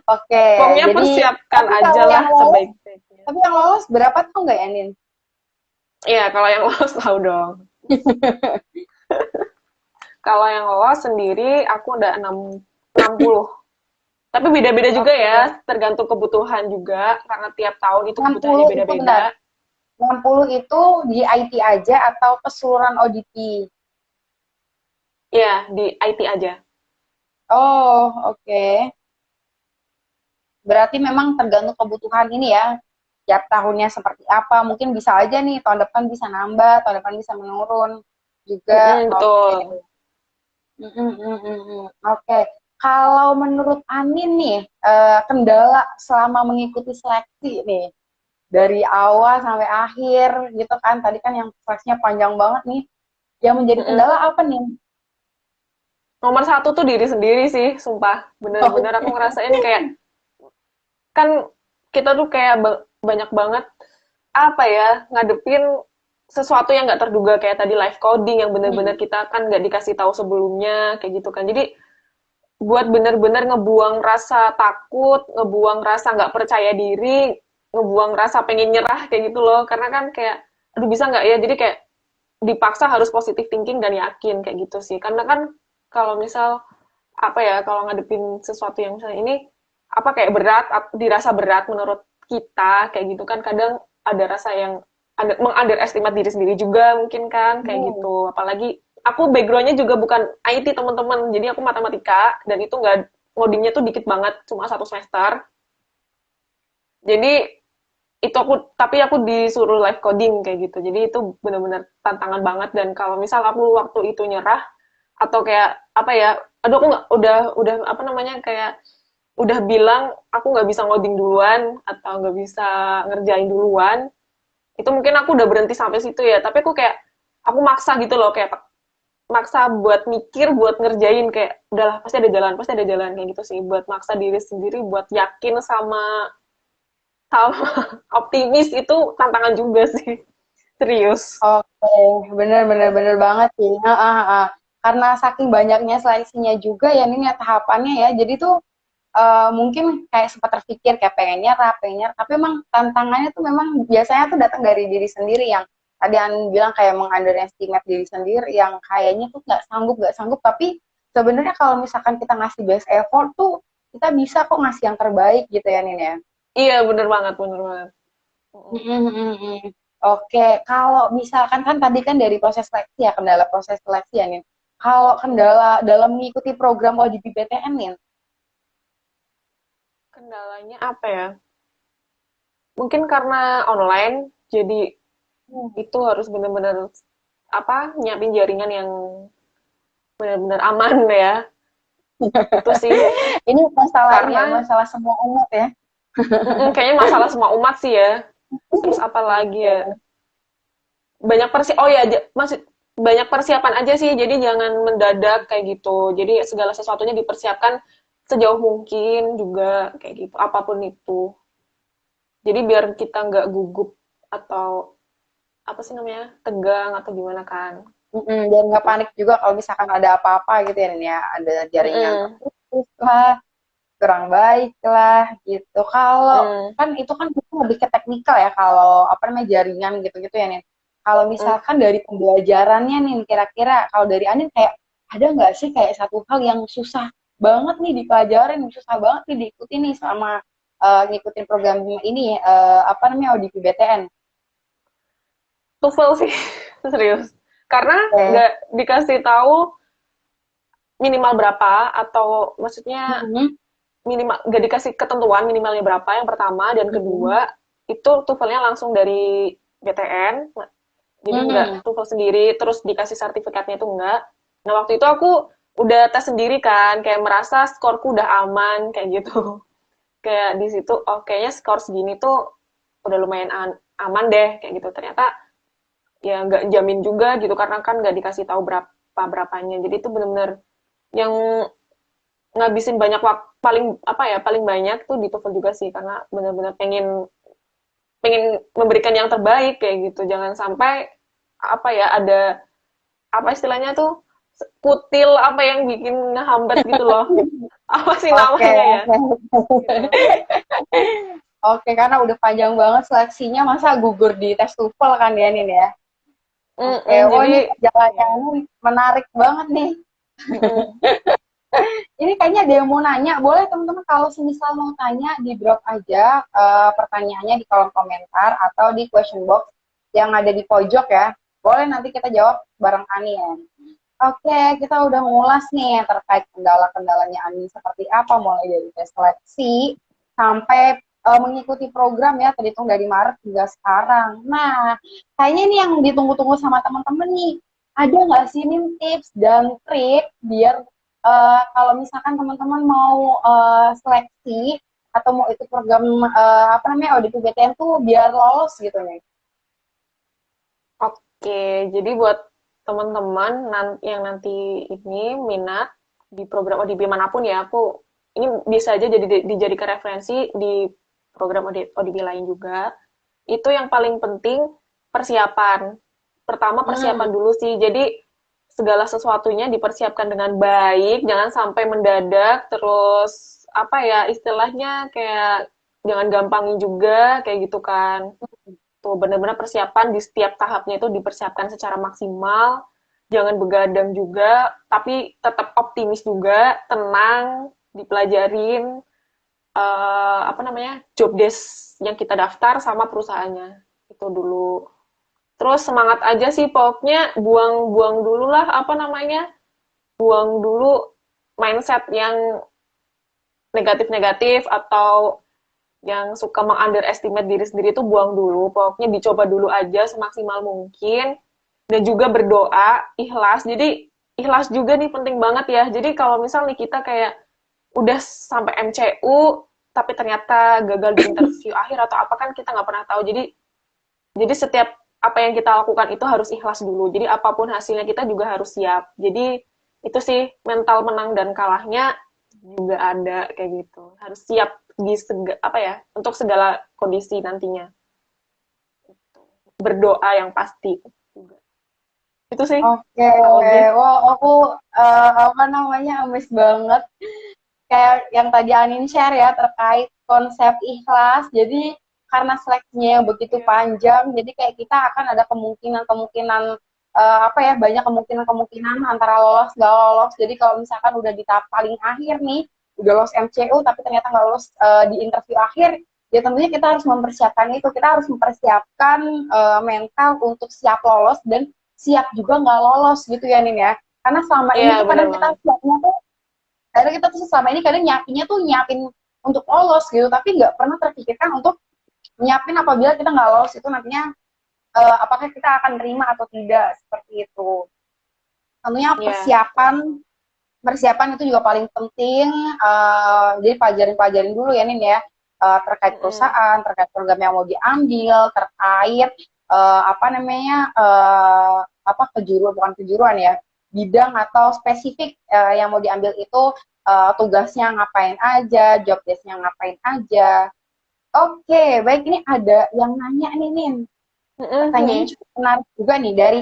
Oke, Pokoknya jadi persiapkan tapi aja kalau lah yang lolos, sebaik-baiknya. tapi yang lolos berapa tuh nggak ya, Nin? Iya kalau yang lolos tahu dong. Kalau yang lolos sendiri aku udah 60. Tapi beda-beda juga ya, Oke, tergantung kebutuhan juga, karena tiap tahun itu enam kebutuhannya puluh itu beda-beda. benar. 60 itu di IT aja atau keseluruhan ODP? Ya, di IT aja. Oh, oke. Berarti memang tergantung kebutuhan ini ya. Tiap tahunnya seperti apa, mungkin bisa aja nih tahun depan bisa nambah, tahun depan bisa menurun juga. Oke. Betul. Oke. Kalau menurut Anin nih, kendala selama mengikuti seleksi nih, dari awal sampai akhir gitu kan, tadi kan yang seleksinya panjang banget nih, yang menjadi Mm-mm. kendala apa nih? Nomor satu tuh diri sendiri sih, sumpah. Bener-bener aku ngerasain kayak, kan kita tuh kayak banyak banget, apa ya, ngadepin sesuatu yang nggak terduga kayak tadi live coding yang bener-bener Hmm. kita kan nggak dikasih tahu sebelumnya kayak gitu kan. Jadi buat bener-bener ngebuang rasa takut, ngebuang rasa nggak percaya diri, ngebuang rasa pengen nyerah kayak gitu loh. Karena kan kayak, aduh bisa nggak ya? Jadi kayak dipaksa harus positive thinking dan yakin kayak gitu sih. Karena kan kalau misal apa ya, kalau ngadepin sesuatu yang misalnya ini apa kayak berat, dirasa berat menurut kita kayak gitu kan kadang ada rasa yang mengunderestimate diri sendiri juga mungkin kan kayak Hmm. gitu. Apalagi aku backgroundnya juga bukan IT teman-teman, jadi aku matematika dan itu nggak ngodingnya tuh dikit banget, cuma 1 semester. Jadi itu tapi aku disuruh live coding kayak gitu. Jadi itu benar-benar tantangan banget, dan kalau misal aku waktu itu nyerah atau kayak apa ya, aduh aku nggak, udah apa namanya, kayak udah bilang aku nggak bisa ngoding duluan atau nggak bisa ngerjain duluan, itu mungkin aku udah berhenti sampai situ ya. Tapi aku kayak aku maksa gitu loh, kayak maksa buat mikir, buat ngerjain, kayak udahlah pasti ada jalan kayak gitu sih, buat maksa diri sendiri buat yakin sama sama optimis. Itu tantangan juga sih, serius. Oke, bener-bener bener banget sih. Karena saking banyaknya seleksinya juga ya ini ya tahapannya ya. Jadi tuh mungkin kayak sempat terpikir kayak pengen nyerah, tapi emang tantangannya tuh memang biasanya tuh datang dari diri sendiri yang tadi An bilang kayak meng-underestimate diri sendiri yang kayaknya tuh nggak sanggup, tapi sebenarnya kalau misalkan kita ngasih best effort tuh kita bisa kok ngasih yang terbaik gitu ya Nin ya. Iya, bener banget, bener banget. Oke, kalau misalkan kan tadi kan dari proses seleksi ya, kendala proses seleksi ya Nin. Kalau kendala dalam mengikuti program OJP BTN Nin. Kendalanya apa ya? Mungkin karena online, jadi itu harus bener-bener apa, nyiapin jaringan yang benar-benar aman ya. Itu sih. Ini masalah ini ya, Karena masalah semua umat ya. kayaknya masalah semua umat sih ya. Terus apa lagi ya? Oh ya, masih banyak persiapan aja sih. Jadi jangan mendadak kayak gitu. Jadi segala sesuatunya dipersiapkan sejauh mungkin juga kayak gitu. Apapun itu. Jadi biar kita nggak gugup atau apa sih namanya, tegang atau gimana kan. Dan nggak panik juga kalau misalkan ada apa-apa gitu ya, Nin ya. Ada jaringan Mm-mm. terputus lah, kurang baik lah gitu. Kalau Mm. kan itu kan itu lebih ke teknikal ya kalau apa namanya jaringan gitu-gitu ya Nin. Kalau Mm. misalkan dari pembelajarannya nih kira-kira kalau dari Anin kayak ada nggak sih kayak satu hal yang susah banget nih dipelajarin, susah banget nih diikuti nih selama ngikutin program ini apa namanya ODP BTN. TOEFL sih, serius. Karena Oke. nggak dikasih tahu minimal berapa, atau maksudnya Mhm, minimal nggak dikasih ketentuan minimalnya berapa, yang pertama, dan mhm, kedua itu TOEFL-nya langsung dari BTN, jadi nggak mhm. TOEFL sendiri terus dikasih sertifikatnya, itu enggak. Nah waktu itu aku udah tes sendiri kan, kayak merasa skorku udah aman kayak gitu. Kayak di situ, oh kayaknya skor segini tuh udah lumayan aman deh kayak gitu. Ternyata ya nggak jamin juga gitu, karena kan nggak dikasih tahu berapanya. Jadi itu bener-bener yang ngabisin banyak waktu, paling apa ya, paling banyak tuh di TOEFL juga sih, karena bener-bener pengen pengen memberikan yang terbaik kayak gitu. Jangan sampai apa ya, ada apa istilahnya tuh, kutil apa yang bikin ngehambat gitu loh. Apa sih Oke, namanya ya? oke. Gitu. Oke, karena udah panjang banget seleksinya, masa gugur di tes TOEFL kan ya, Nin ya? Oke, oh Jadi ini perjalanannya ya. ini menarik banget nih. Mm-mm. Ini kayaknya ada yang mau nanya, boleh teman-teman kalau semisal mau tanya, di drop aja pertanyaannya di kolom komentar atau di question box yang ada di pojok ya. Boleh nanti kita jawab bareng Ani ya. Oke, kita udah ngulas nih terkait kendala-kendalanya Ani seperti apa, mulai dari tes seleksi sampai mengikuti program ya, terhitung dari Maret hingga sekarang. Nah, kayaknya ini yang ditunggu-tunggu sama teman-teman nih. Ada nggak sih nih tips dan trik biar kalau misalkan teman-teman mau seleksi atau mau ikut program apa namanya audit BTN tuh biar lolos gitu nih. Oke, jadi buat teman-teman yang nanti ini minat di program ODP manapun ya, aku ini bisa aja jadi dijadikan referensi di program ODP lain juga. Itu yang paling penting persiapan. Pertama persiapan Hmm, dulu sih. Jadi segala sesuatunya dipersiapkan dengan baik, jangan sampai mendadak, terus apa ya istilahnya, kayak jangan gampangin juga kayak gitu kan. Tuh benar-benar persiapan di setiap tahapnya itu dipersiapkan secara maksimal, jangan begadang juga, tapi tetap optimis juga, tenang, dipelajarin apa namanya, job desk yang kita daftar sama perusahaannya itu dulu. Terus semangat aja sih, pokoknya buang-buang dulu lah apa namanya, buang dulu mindset yang negatif-negatif, atau yang suka meng-underestimate diri sendiri tuh buang dulu. Pokoknya dicoba dulu aja semaksimal mungkin. Dan juga berdoa, ikhlas. Jadi ikhlas juga nih penting banget ya. Jadi kalau misal nih kita kayak udah sampai MCU, tapi ternyata gagal di interview akhir atau apa kan kita nggak pernah tahu. Jadi setiap apa yang kita lakukan itu harus ikhlas dulu. Jadi apapun hasilnya kita juga harus siap. Jadi itu sih mental menang dan kalahnya juga ada kayak gitu. Harus siap di apa ya untuk segala kondisi nantinya. Berdoa yang pasti juga. Itu sih. Oke, wah aku apa namanya amazed banget kayak yang tadi Anin share ya terkait konsep ikhlas. Jadi karena seleksinya yang begitu panjang, jadi kayak kita akan ada kemungkinan-kemungkinan apa ya banyak kemungkinan-kemungkinan antara lolos nggak lolos. Jadi kalau misalkan udah di tahap paling akhir nih, udah lolos MCU tapi ternyata nggak lolos di interview akhir, ya tentunya kita harus mempersiapkan itu. Kita harus mempersiapkan mental untuk siap lolos dan siap juga nggak lolos gitu ya Nin ya. Karena selama ini tuh kadang kita siapnya tuh kadang kita tuh selama ini kadang nyiapinnya tuh nyiapin untuk lolos gitu, tapi nggak pernah terpikirkan untuk nyiapin apabila kita nggak lolos itu nantinya apakah kita akan terima atau tidak seperti itu. Tentunya persiapan itu juga paling penting. Jadi pelajarin dulu ya Nin ya terkait perusahaan, terkait program yang mau diambil, terkait apa namanya apa bukan kejuruan ya bidang atau spesifik yang mau diambil itu tugasnya ngapain aja, job desk-nya ngapain aja. Oke, baik ini ada yang nanya nih Nin. Pertanyaannya cukup menarik juga nih dari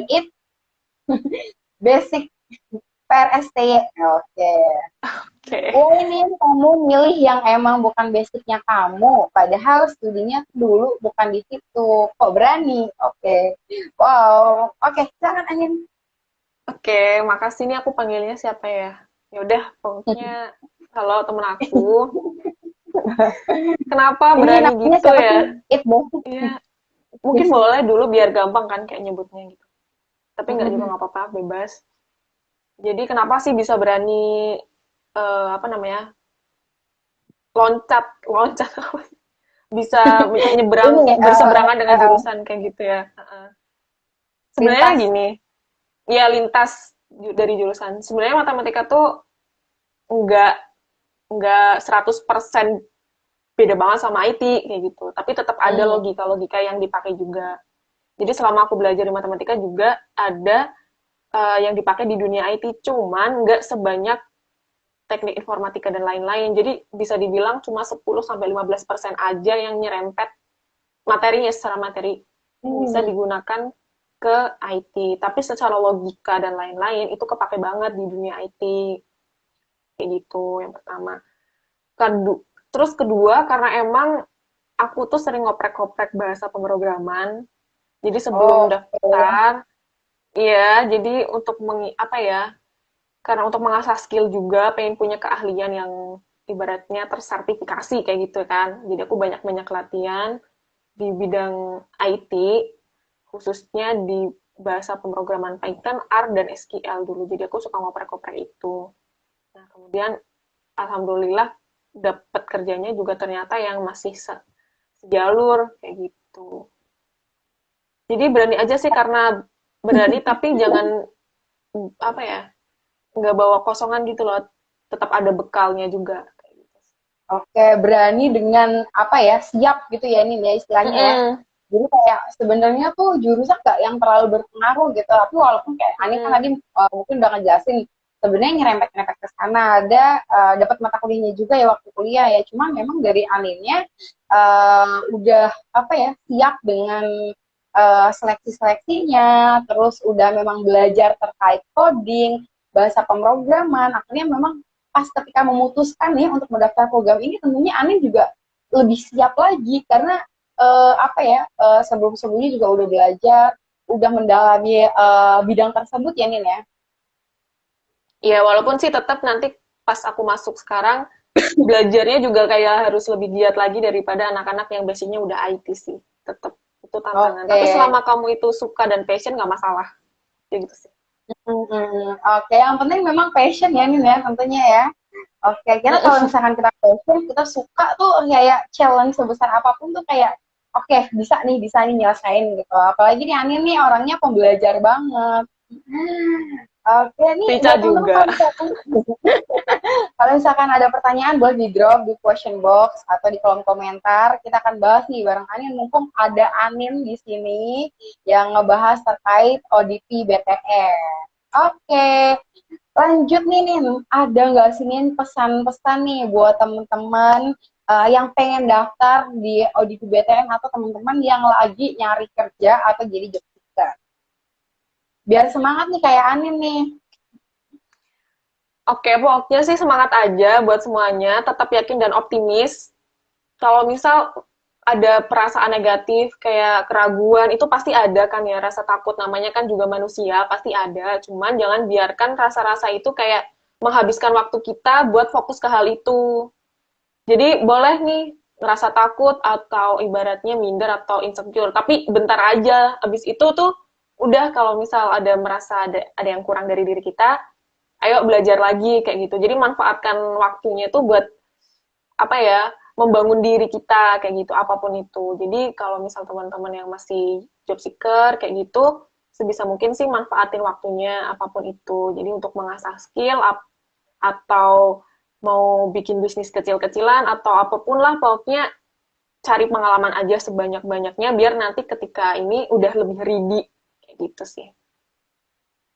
basic PRSTY. Oke. Oh ini kamu milih yang emang bukan basicnya kamu, padahal studinya dulu bukan di situ. Kok berani? Oke. Wow. Oke, silakan Anin. Oke, makasih nih aku panggilnya siapa ya? Ya udah, pokoknya kalau temen aku. Kenapa berani gitu ya? Iya. Mungkin boleh dulu biar gampang kan kayak nyebutnya gitu. Tapi nggak juga nggak apa-apa, bebas. Jadi kenapa sih bisa berani apa namanya? loncat bisa berseberangan dengan jurusan kayak gitu ya. Sebenarnya gini, ya lintas dari jurusan. Sebenarnya matematika tuh nggak 100% beda banget sama IT kayak gitu. Tapi tetap ada logika-logika yang dipakai juga. Jadi selama aku belajar di matematika juga ada yang dipakai di dunia IT, cuman nggak sebanyak teknik informatika dan lain-lain. Jadi bisa dibilang cuma 10-15% aja yang nyerempet materinya secara materi bisa digunakan ke IT. Tapi secara logika dan lain-lain itu kepake banget di dunia IT. Kayak gitu yang pertama. Terus kedua, karena emang aku tuh sering ngoprek-ngoprek bahasa pemrograman. Jadi sebelum daftar, iya, jadi untuk apa ya, karena untuk mengasah skill juga, pengen punya keahlian yang ibaratnya tersertifikasi kayak gitu kan. Jadi aku banyak-banyak latihan di bidang IT, khususnya di bahasa pemrograman Python, R, dan SQL dulu. Jadi aku suka ngoprek-ngoprek itu. Nah, kemudian alhamdulillah dapat kerjanya juga ternyata yang masih sejalur kayak gitu. Jadi berani aja sih karena berani tapi jangan apa ya nggak bawa kosongan gitu loh, tetap ada bekalnya juga. Oke, berani dengan apa ya siap gitu ya ini ya istilahnya ya. Jadi kayak sebenarnya tuh jurusan gak yang terlalu berpengaruh gitu, tapi walaupun kayak Ani kan tadi mungkin udah ngejelasin sebenarnya nyerempet-nyerempet ke sana ada dapat mata kuliahnya juga ya waktu kuliah ya. Cuma memang dari Aninnya udah apa ya siap dengan seleksi-seleksinya, terus udah memang belajar terkait coding, bahasa pemrograman. Akhirnya memang pas ketika memutuskan nih untuk mendaftar program ini, tentunya Anin juga lebih siap lagi karena apa ya sebelum-sebelumnya juga udah belajar, udah mendalami bidang tersebut ya Nin ya. Iya, walaupun sih tetap nanti pas aku masuk sekarang belajarnya juga kayak harus lebih giat lagi daripada anak-anak yang basicnya udah IT sih. Tetap itu tantangan. Tapi selama kamu itu suka dan passion nggak masalah. Kayak gitu sih. Oke, yang penting memang passion ya Nin ya tentunya ya. Oke, kira kalau misalkan kita passion, kita suka tuh kayak challenge sebesar apapun tuh kayak oke, bisa nih nyelesain gitu. Apalagi nih Anin nih orangnya pembelajar banget. Oke nih Rica buat teman-teman juga. kalau misalkan ada pertanyaan boleh di drop di question box atau di kolom komentar. Kita akan bahas nih bareng Anin. Mumpung ada Anin di sini yang ngebahas terkait ODP BTN. Oke, lanjut nih Nin. Ada nggak sih Nin pesan-pesan nih buat teman-teman yang pengen daftar di ODP BTN atau teman-teman yang lagi nyari kerja atau jadi job seeker? Biar semangat nih kayak Anin nih. Oke, pokoknya sih semangat aja buat semuanya, tetap yakin dan optimis. Kalau misal ada perasaan negatif, kayak keraguan, itu pasti ada kan ya, rasa takut namanya kan juga manusia, pasti ada. Cuman jangan biarkan rasa-rasa itu kayak menghabiskan waktu kita buat fokus ke hal itu. Jadi boleh nih ngerasa takut atau ibaratnya minder atau insecure, tapi bentar aja. Abis itu tuh udah kalau misal ada merasa ada yang kurang dari diri kita, ayo belajar lagi kayak gitu. Jadi manfaatkan waktunya itu buat apa ya, membangun diri kita kayak gitu apapun itu. Jadi kalau misal teman-teman yang masih job seeker kayak gitu, sebisa mungkin sih manfaatin waktunya apapun itu. Jadi untuk mengasah skill atau mau bikin bisnis kecil-kecilan atau apapun lah, pokoknya cari pengalaman aja sebanyak-banyaknya biar nanti ketika ini udah lebih ready kayak gitu sih.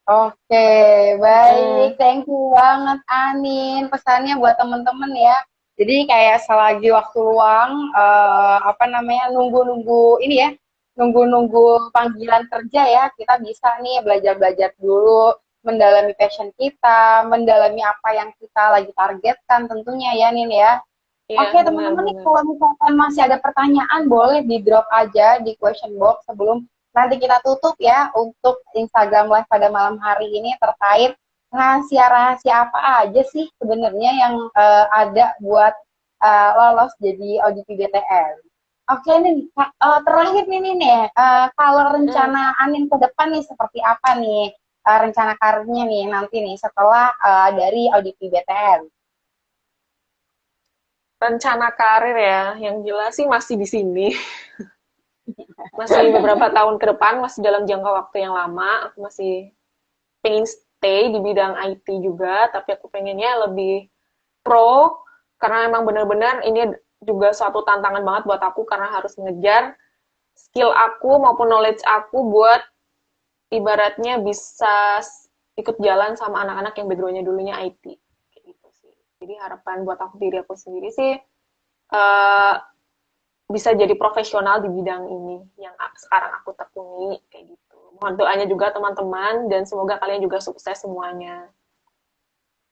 Oke, baik. Mm-mm. Thank you banget Anin. Pesannya buat temen-temen ya. Jadi kayak selagi waktu luang, apa namanya, nunggu-nunggu ini ya, nunggu-nunggu panggilan kerja ya, kita bisa nih belajar-belajar dulu, mendalami passion kita, mendalami apa yang kita lagi targetkan tentunya ya Nin ya. Iya, Oke teman-teman nih benar-benar. kalau misalkan masih ada pertanyaan boleh di drop aja di question box sebelum nanti kita tutup ya untuk Instagram Live pada malam hari ini terkait rahasia-rahasia apa aja sih sebenarnya yang ada buat lolos jadi ODP BTN. Oke nih terakhir nih kalau Mm. rencana Anin ke depan nih seperti apa nih rencana karirnya nih nanti nih setelah dari ODP BTN. Rencana karir ya, yang jelas sih masih di sini. Masih beberapa tahun ke depan, masih dalam jangka waktu yang lama. Aku masih pengen stay di bidang IT juga, tapi aku pengennya lebih pro, karena memang benar-benar ini juga suatu tantangan banget buat aku, karena harus ngejar skill aku maupun knowledge aku buat ibaratnya bisa ikut jalan sama anak-anak yang background-nya dulunya IT. Kayak gitu sih. Jadi harapan buat aku diri aku sendiri sih, uh, bisa jadi profesional di bidang ini yang sekarang aku tekuni kayak gitu. Mohon doanya juga teman-teman dan semoga kalian juga sukses semuanya.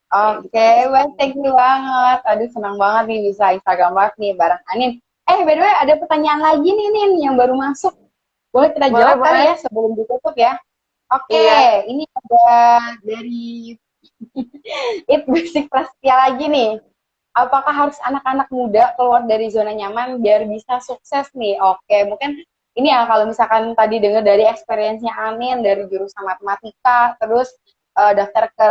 Kayak gitu Oke, aja Wes, sih. thank you banget. Aduh, senang banget nih bisa Instagram Live nih bareng Anin. By the way, ada pertanyaan lagi nih, Nin, yang baru masuk. Boleh kita Boleh, jawab kali boleh. ya sebelum ditutup ya? Oke, Iya. ini ada dari It Basic Prasetya lagi nih. Apakah harus anak-anak muda keluar dari zona nyaman biar bisa sukses nih? Oke, mungkin ini ya kalau misalkan tadi dengar dari experience-nya Anin dari jurusan matematika, terus daftar ke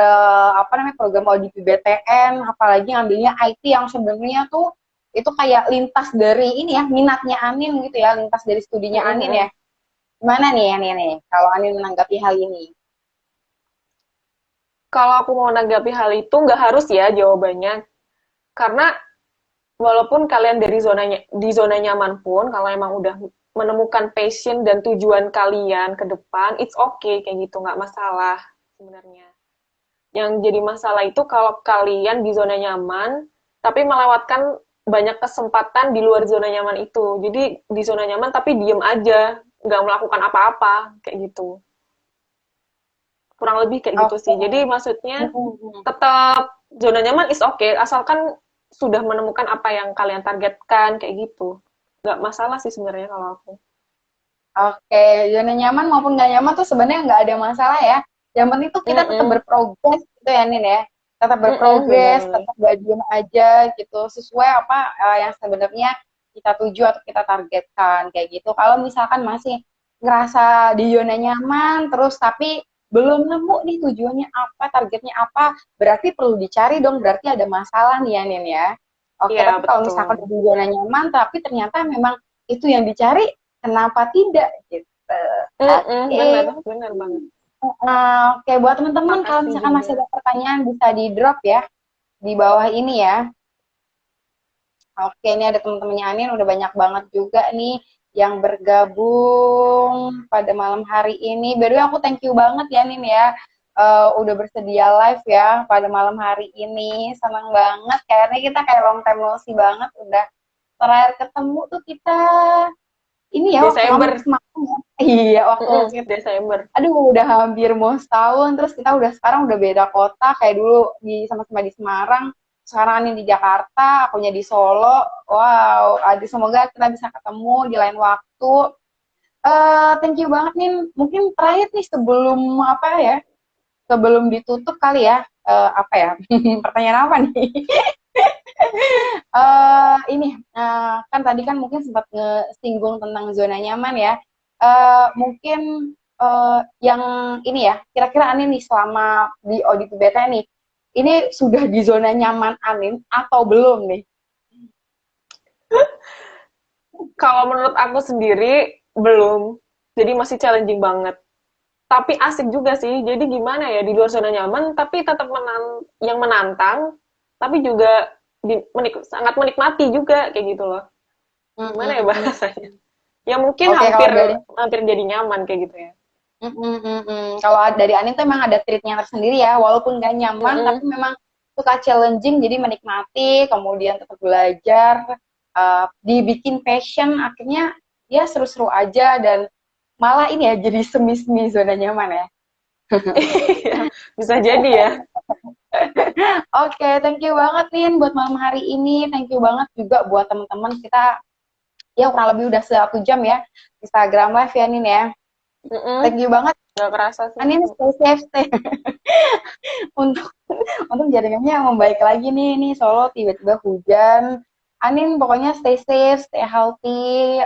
apa namanya program audit BTN, apalagi ngambilnya IT yang sebenarnya tuh itu kayak lintas dari ini ya minatnya Anin gitu ya, lintas dari studinya Anin ya. Gimana nih Anin nih kalau Anin menanggapi hal ini? Kalau aku mau menanggapi hal itu nggak harus ya jawabannya, karena walaupun kalian di zona nyaman pun, kalau emang udah menemukan passion dan tujuan kalian ke depan, it's okay kayak gitu, nggak masalah sebenarnya. Yang jadi masalah itu kalau kalian di zona nyaman, tapi melewatkan banyak kesempatan di luar zona nyaman itu. Jadi di zona nyaman tapi diem aja, nggak melakukan apa-apa, kayak gitu. Kurang lebih kayak gitu Oke. sih. Jadi maksudnya tetap zona nyaman is okay, asalkan sudah menemukan apa yang kalian targetkan, kayak gitu. Nggak masalah sih sebenarnya kalau aku. Oke, zona nyaman maupun nggak nyaman tuh sebenarnya nggak ada masalah ya. Yang penting tuh kita tetap Mm-mm. berprogres gitu ya Nin ya. Tetap Mm-mm, berprogres, benar-benar. tetap gak diem aja gitu. Sesuai apa yang sebenarnya kita tuju atau kita targetkan kayak gitu. Kalau misalkan masih ngerasa di zona nyaman terus tapi belum nemu nih tujuannya apa, targetnya apa, berarti perlu dicari dong, berarti ada masalah nih ya Nin ya. Oke, Iya, tapi kalau betul. misalkan di zona nyaman, tapi ternyata memang itu yang dicari, kenapa tidak gitu. Mm-mm, bener, Oke. bener banget. Oke, buat teman-teman kalau Makasih misalkan juga. masih ada pertanyaan bisa di drop ya di bawah ini ya. Oke, ini ada teman-temannya Anin udah banyak banget juga nih yang bergabung pada malam hari ini. By the way, aku thank you banget ya Nin ya. Udah bersedia live ya pada malam hari ini. Senang banget. Kayaknya kita kayak long time no see banget. Udah terakhir ketemu tuh kita ini ya waktu kamu Desember. semalam ya. Iya, waktu Mm-mm, kita, Desember. aduh udah hampir mau setahun. Terus kita udah sekarang udah beda kota. Kayak dulu sama-sama di Semarang. Sekarang ini di Jakarta, akunya di Solo. Wow, semoga kita bisa ketemu di lain waktu. Thank you banget nih. Mungkin terakhir nih sebelum apa ya? Sebelum ditutup kali ya. Apa ya? Pertanyaan apa nih? Ini kan tadi kan mungkin sempat ngesinggung tentang zona nyaman ya. Mungkin yang ini ya, kira-kira Anin nih selama di Audit BT nih, ini sudah di zona nyaman Anin atau belum nih? Kalau menurut aku sendiri, belum. Jadi masih challenging banget. Tapi asik juga sih. Jadi gimana ya, di luar zona nyaman, tapi tetap yang menantang, tapi juga sangat menikmati juga, kayak gitu loh. Mm, Gimana mm, ya mm. bahasanya? Ya mungkin Oke, kalau hampir dari hampir jadi nyaman kayak gitu ya. Kalau dari Anin tuh emang ada treatnya tersendiri ya, walaupun gak nyaman, tapi Mm-mm. memang suka challenging, jadi menikmati, kemudian tetap belajar, dibikin passion, akhirnya ya seru-seru aja, dan malah ini ya, jadi semi-semi zona nyaman ya. Iya, bisa jadi ya. Oke, thank you banget Nin buat malam hari ini, thank you banget juga buat teman-teman kita, ya kurang lebih udah 1 jam ya, Instagram Live ya Nin ya. Mm-mm. Thank you banget, Nggak kerasa sih. Anin stay safe, stay untuk jaringannya membaik lagi nih Solo tiba-tiba hujan. Anin pokoknya stay safe, stay healthy,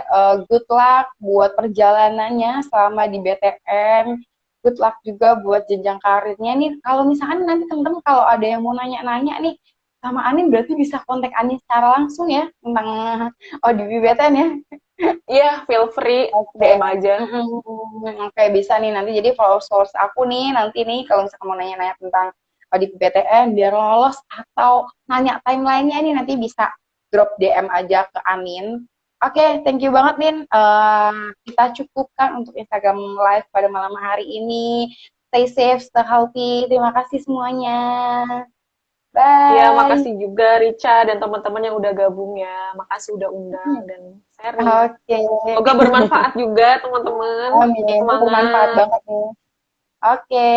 good luck buat perjalanannya selama di BTN. Good luck juga buat jenjang karirnya nih. Kalau misalkan nanti teman-teman kalau ada yang mau nanya-nanya nih sama Anin berarti bisa kontak Anin secara langsung ya tentang di BTN ya. Iya, feel free Oke. DM aja. Oke, bisa nih nanti jadi followers aku nih nanti nih kalau misalkan mau nanya-nanya tentang di PTN biar lolos atau nanya timelinenya ini nanti bisa drop DM aja ke Amin. Oke, thank you banget Min. Kita cukupkan untuk Instagram Live pada malam hari ini. Stay safe, stay healthy. Terima kasih semuanya. Iya, Bye. makasih juga Rica dan teman-teman yang udah gabung ya. Makasih udah undang dan sharing. Oke. Semoga bermanfaat juga teman-teman. Amin. Itu bermanfaat Semangat. banget nih. Oke.